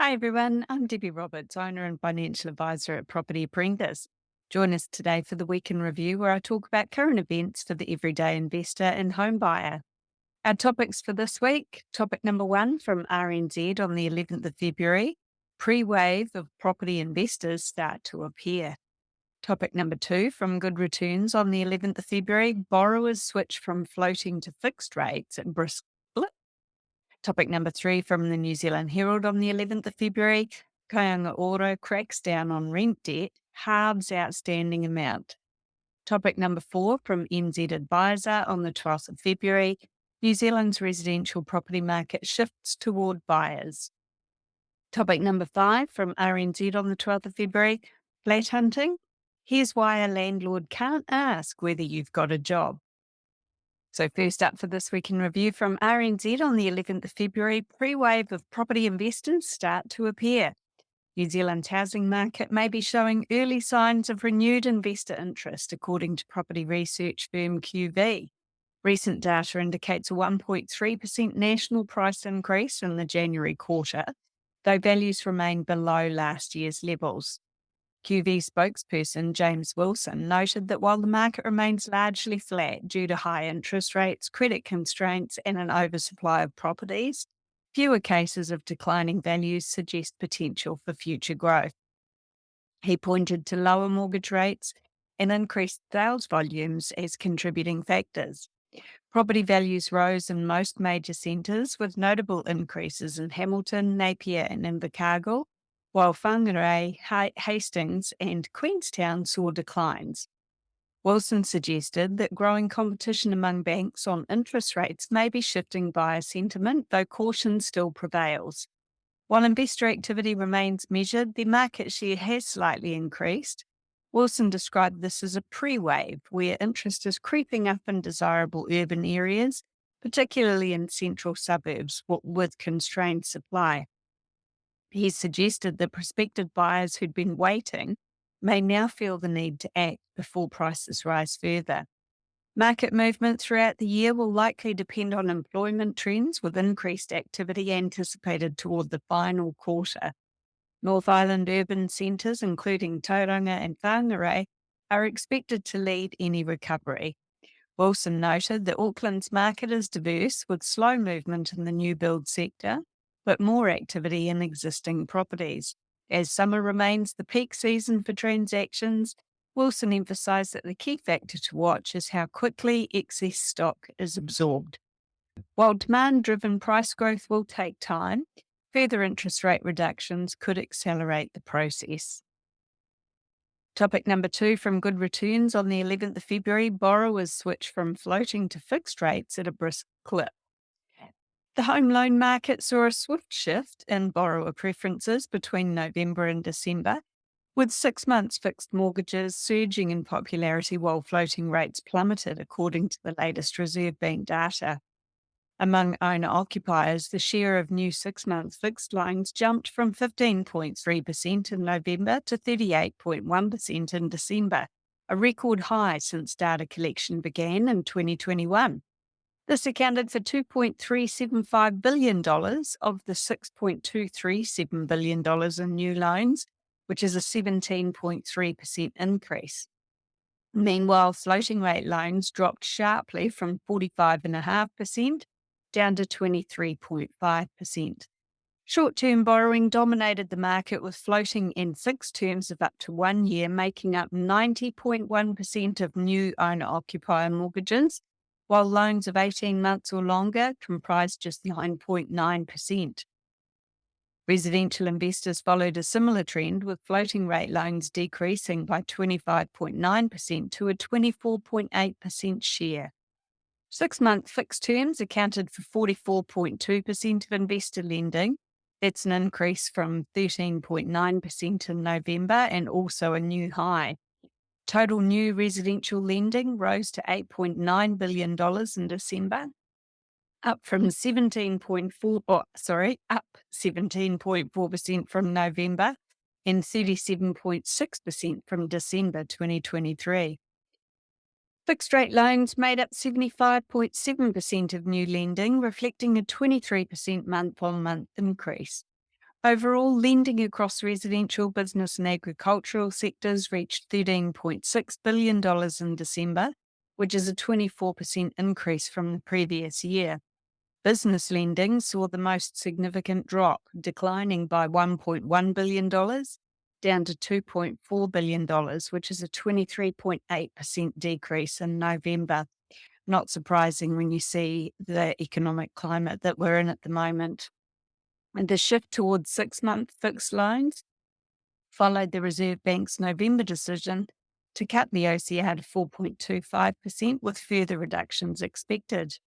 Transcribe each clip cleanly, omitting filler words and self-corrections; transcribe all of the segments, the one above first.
Hi everyone, I'm Debbie Roberts, owner and financial advisor at Property Apprentice. Join us today for the Week in Review, where I talk about current events for the everyday investor and home buyer. Our topics for this week: topic number one from RNZ on the 11th of February, pre-wave of property investors start to appear. Topic number two from Good Returns on the 11th of February, borrowers switch from floating to fixed rates at brisk. Topic number three from the New Zealand Herald on the 11th of February, Kāinga Ora cracks down on rent debt, halves outstanding amount. Topic number four from NZ Advisor on the 12th of February, New Zealand's residential property market shifts toward buyers. Topic number five from RNZ on the 12th of February, flat hunting. Here's why a landlord can't ask whether you've got a job. So first up for this week in review from RNZ on the 11th of February, pre-wave of property investors start to appear. New Zealand's housing market may be showing early signs of renewed investor interest, according to property research firm QV. Recent data indicates a 1.3% national price increase in the January quarter, though values remain below last year's levels. QV spokesperson James Wilson noted that while the market remains largely flat due to high interest rates, credit constraints, and an oversupply of properties, fewer cases of declining values suggest potential for future growth. He pointed to lower mortgage rates and increased sales volumes as contributing factors. Property values rose in most major centres, with notable increases in Hamilton, Napier, and Invercargill, while Whangarei, Hastings, and Queenstown saw declines. Wilson suggested that growing competition among banks on interest rates may be shifting buyer sentiment, though caution still prevails. While investor activity remains measured, the market share has slightly increased. Wilson described this as a pre-wave, where interest is creeping up in desirable urban areas, particularly in central suburbs with constrained supply. He suggested that prospective buyers who'd been waiting may now feel the need to act before prices rise further. Market movement throughout the year will likely depend on employment trends, with increased activity anticipated toward the final quarter. North Island urban centres, including Tauranga and Whangarei, are expected to lead any recovery. Wilson noted that Auckland's market is diverse, with slow movement in the new build sector, but more activity in existing properties. As summer remains the peak season for transactions, Wilson emphasised that the key factor to watch is how quickly excess stock is absorbed. While demand-driven price growth will take time, further interest rate reductions could accelerate the process. Topic number two from Good Returns on the 11th of February, borrowers switch from floating to fixed rates at a brisk clip. The home loan market saw a swift shift in borrower preferences between November and December, with 6 months fixed mortgages surging in popularity while floating rates plummeted, according to the latest Reserve Bank data. Among owner-occupiers, the share of new 6-month fixed loans jumped from 15.3% in November to 38.1% in December, a record high since data collection began in 2021. This accounted for $2.375 billion of the $6.237 billion in new loans, which is a 17.3% increase. Meanwhile, floating rate loans dropped sharply from 45.5% down to 23.5%. Short-term borrowing dominated the market, with floating and fixed terms of up to 1 year making up 90.1% of new owner-occupier mortgages, while loans of 18 months or longer comprised just 9.9%. Residential investors followed a similar trend, with floating rate loans decreasing by 25.9% to a 24.8% share. 6-month fixed terms accounted for 44.2% of investor lending. That's an increase from 13.9% in November and also a new high. Total new residential lending rose to $8.9 billion in December, up 17.4% from November and 37.6% from December 2023. Fixed rate loans made up 75.7% of new lending, reflecting a 23% month-on-month increase. Overall, lending across residential, business and agricultural sectors reached $13.6 billion in December, which is a 24% increase from the previous year. Business lending saw the most significant drop, declining by $1.1 billion, down to $2.4 billion, which is a 23.8% decrease in November. Not surprising when you see the economic climate that we're in at the moment. And the shift towards 6-month fixed loans followed the Reserve Bank's November decision to cut the OCR to 4.25%, with further reductions expected.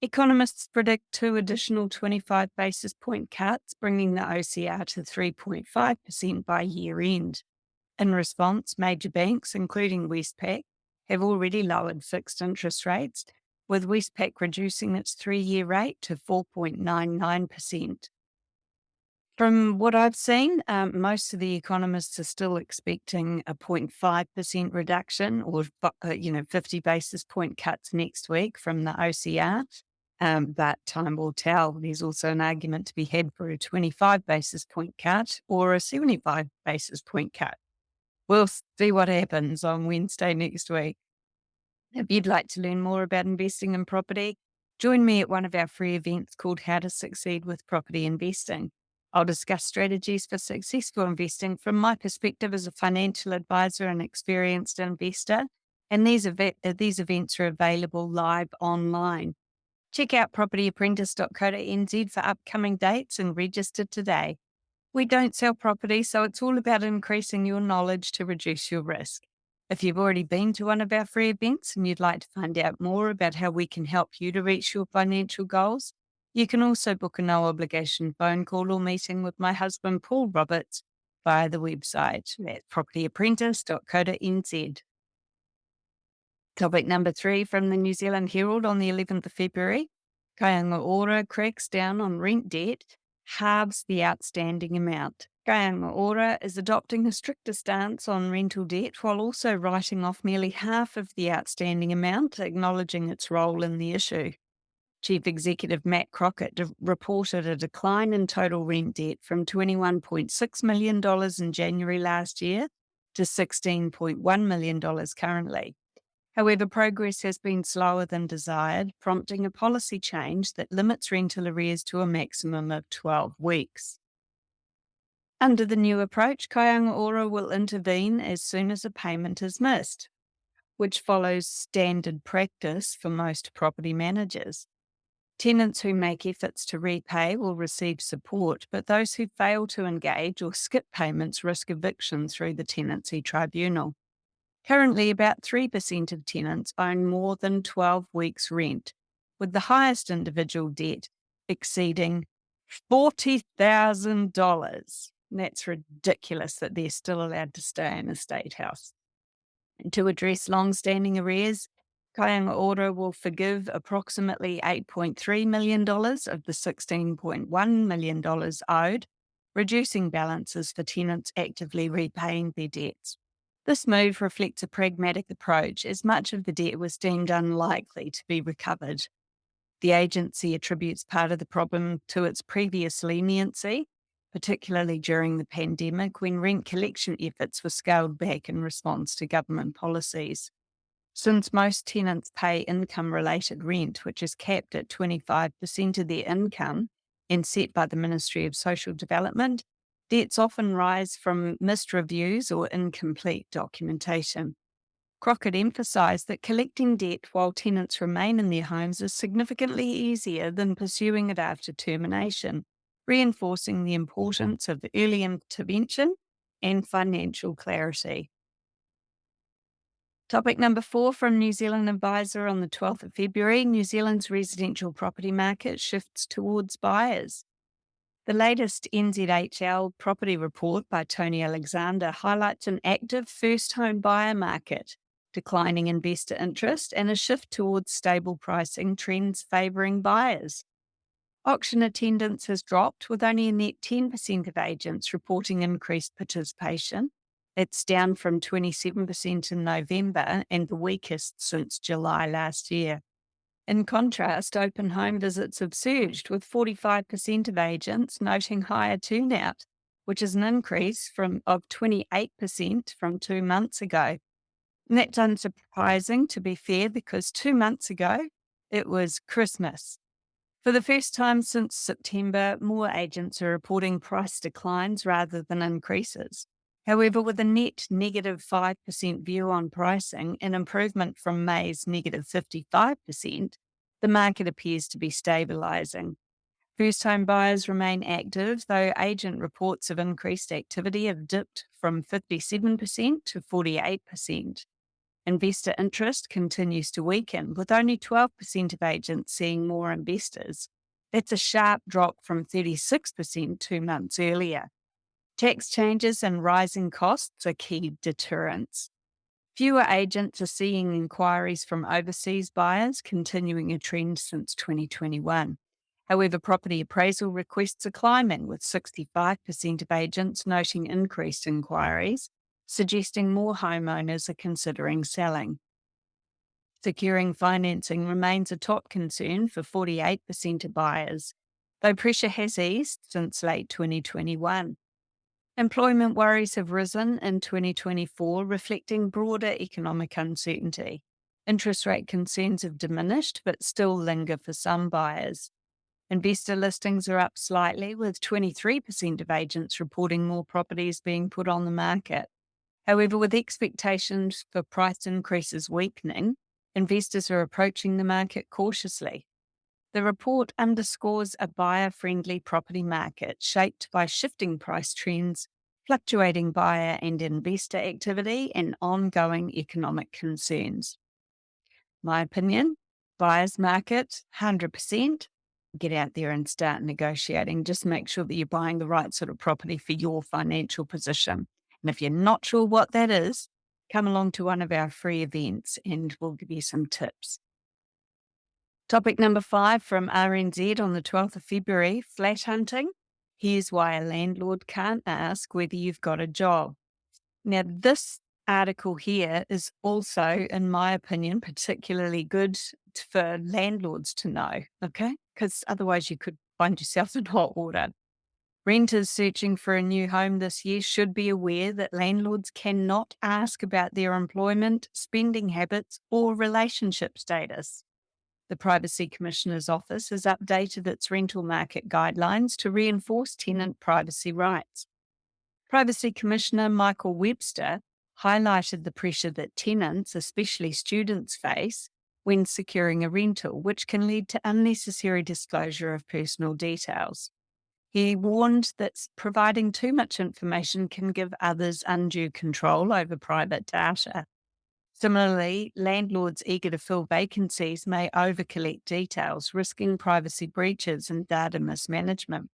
Economists predict 2 additional 25 basis point cuts, bringing the OCR to 3.5% by year end. In response, major banks, including Westpac, have already lowered fixed interest rates, with Westpac reducing its 3-year rate to 4.99%. From what I've seen, most of the economists are still expecting a 0.5% reduction, or 50 basis point cuts next week from the OCR. But time will tell. There's also an argument to be had for a 25 basis point cut or a 75 basis point cut. We'll see what happens on Wednesday next week. If you'd like to learn more about investing in property, join me at one of our free events called How to Succeed with Property Investing. I'll discuss strategies for successful investing from my perspective as a financial advisor and experienced investor, and these events are available live online. Check out propertyapprentice.co.nz for upcoming dates and register today. We don't sell property, so it's all about increasing your knowledge to reduce your risk. If you've already been to one of our free events and you'd like to find out more about how we can help you to reach your financial goals, you can also book a no-obligation phone call or meeting with my husband, Paul Roberts, via the website at propertyapprentice.co.nz. Topic number 3 from the New Zealand Herald on the 11th of February. Kāinga Ora cracks down on rent debt, halves the outstanding amount. Kāinga Ora is adopting a stricter stance on rental debt while also writing off nearly half of the outstanding amount, acknowledging its role in the issue. Chief Executive Matt Crockett reported a decline in total rent debt from $21.6 million in January last year to $16.1 million currently. However, progress has been slower than desired, prompting a policy change that limits rental arrears to a maximum of 12 weeks. Under the new approach, Kāinga Ora will intervene as soon as a payment is missed, which follows standard practice for most property managers. Tenants who make efforts to repay will receive support, but those who fail to engage or skip payments risk eviction through the tenancy tribunal. Currently, about 3% of tenants own more than 12 weeks' rent, with the highest individual debt exceeding $40,000. That's ridiculous that they're still allowed to stay in a state house. And to address long-standing arrears, Kāinga Ora will forgive approximately $8.3 million of the $16.1 million owed, reducing balances for tenants actively repaying their debts. This move reflects a pragmatic approach, as much of the debt was deemed unlikely to be recovered. The agency attributes part of the problem to its previous leniency, particularly during the pandemic when rent collection efforts were scaled back in response to government policies. Since most tenants pay income-related rent, which is capped at 25% of their income and set by the Ministry of Social Development, debts often rise from missed reviews or incomplete documentation. Crockett emphasised that collecting debt while tenants remain in their homes is significantly easier than pursuing it after termination, reinforcing the importance of early intervention and financial clarity. Topic number 4 from New Zealand Advisor on the 12th of February, New Zealand's residential property market shifts towards buyers. The latest NZHL property report by Tony Alexander highlights an active first home buyer market, declining investor interest, and a shift towards stable pricing trends favouring buyers. Auction attendance has dropped, with only a net 10% of agents reporting increased participation. It's down from 27% in November and the weakest since July last year. In contrast, open home visits have surged, with 45% of agents noting higher turnout, which is an increase of 28% from 2 months ago. And that's unsurprising, to be fair, because 2 months ago it was Christmas. For the first time since September, more agents are reporting price declines rather than increases. However, with a net negative 5% view on pricing, an improvement from May's negative 55%, the market appears to be stabilising. First home buyers remain active, though agent reports of increased activity have dipped from 57% to 48%. Investor interest continues to weaken, with only 12% of agents seeing more investors. That's a sharp drop from 36% 2 months earlier. Tax changes and rising costs are key deterrents. Fewer agents are seeing inquiries from overseas buyers, continuing a trend since 2021. However, property appraisal requests are climbing, with 65% of agents noting increased inquiries, suggesting more homeowners are considering selling. Securing financing remains a top concern for 48% of buyers, though pressure has eased since late 2021. Employment worries have risen in 2024, reflecting broader economic uncertainty. Interest rate concerns have diminished, but still linger for some buyers. Investor listings are up slightly, with 23% of agents reporting more properties being put on the market. However, with expectations for price increases weakening, investors are approaching the market cautiously. The report underscores a buyer-friendly property market shaped by shifting price trends, fluctuating buyer and investor activity, and ongoing economic concerns. My opinion, buyer's market, 100%. Get out there and start negotiating. Just make sure that you're buying the right sort of property for your financial position. And if you're not sure what that is, come along to one of our free events and we'll give you some tips. Topic number 5 from RNZ on the 12th of February, flat hunting. Here's why a landlord can't ask whether you've got a job. Now, this article here is also, in my opinion, particularly good for landlords to know, okay? Because otherwise you could find yourself in hot water. Renters searching for a new home this year should be aware that landlords cannot ask about their employment, spending habits, or relationship status. The Privacy Commissioner's Office has updated its rental market guidelines to reinforce tenant privacy rights. Privacy Commissioner Michael Webster highlighted the pressure that tenants, especially students, face when securing a rental, which can lead to unnecessary disclosure of personal details. He warned that providing too much information can give others undue control over private data. Similarly, landlords eager to fill vacancies may over-collect details, risking privacy breaches and data mismanagement.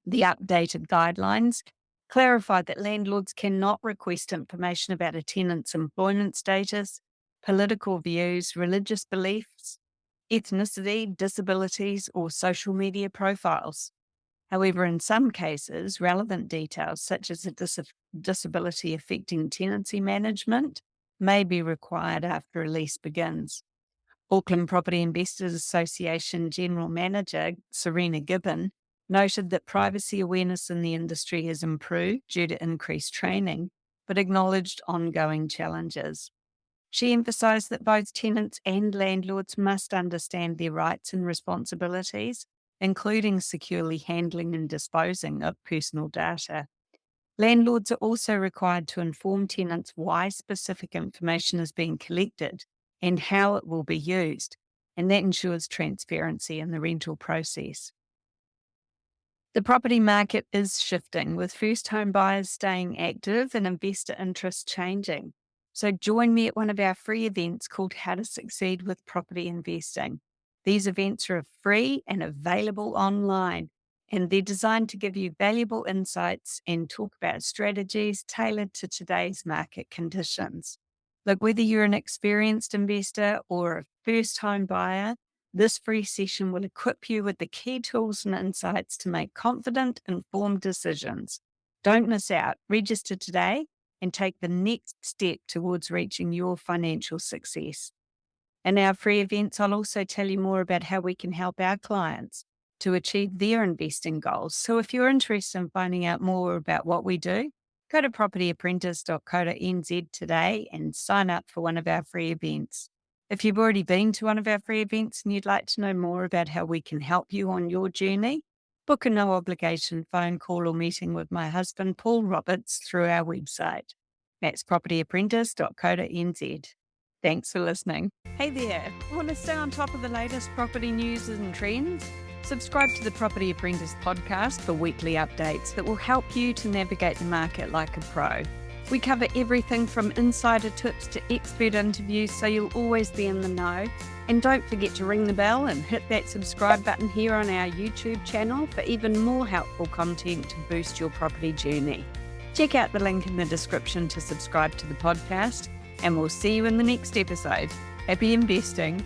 The updated guidelines clarify that landlords cannot request information about a tenant's employment status, political views, religious beliefs, ethnicity, disabilities, or social media profiles. However, in some cases, relevant details such as a disability affecting tenancy management may be required after a lease begins. Auckland Property Investors Association General Manager Serena Gibbon noted that privacy awareness in the industry has improved due to increased training, but acknowledged ongoing challenges. She emphasised that both tenants and landlords must understand their rights and responsibilities, including securely handling and disposing of personal data. Landlords are also required to inform tenants why specific information is being collected and how it will be used, and that ensures transparency in the rental process. The property market is shifting, with first home buyers staying active and investor interest changing. So join me at one of our free events called How to Succeed with Property Investing. These events are free and available online, and they're designed to give you valuable insights and talk about strategies tailored to today's market conditions. Look, whether you're an experienced investor or a first home buyer, this free session will equip you with the key tools and insights to make confident, informed decisions. Don't miss out. Register today and take the next step towards reaching your financial success. In our free events, I'll also tell you more about how we can help our clients to achieve their investing goals. So if you're interested in finding out more about what we do, go to propertyapprentice.co.nz today and sign up for one of our free events. If you've already been to one of our free events and you'd like to know more about how we can help you on your journey, book a no obligation phone call or meeting with my husband, Paul Roberts, through our website. That's propertyapprentice.co.nz. Thanks for listening. Hey there, want to stay on top of the latest property news and trends? Subscribe to the Property Apprentice podcast for weekly updates that will help you to navigate the market like a pro. We cover everything from insider tips to expert interviews, so you'll always be in the know. And don't forget to ring the bell and hit that subscribe button here on our YouTube channel for even more helpful content to boost your property journey. Check out the link in the description to subscribe to the podcast, and we'll see you in the next episode. Happy investing.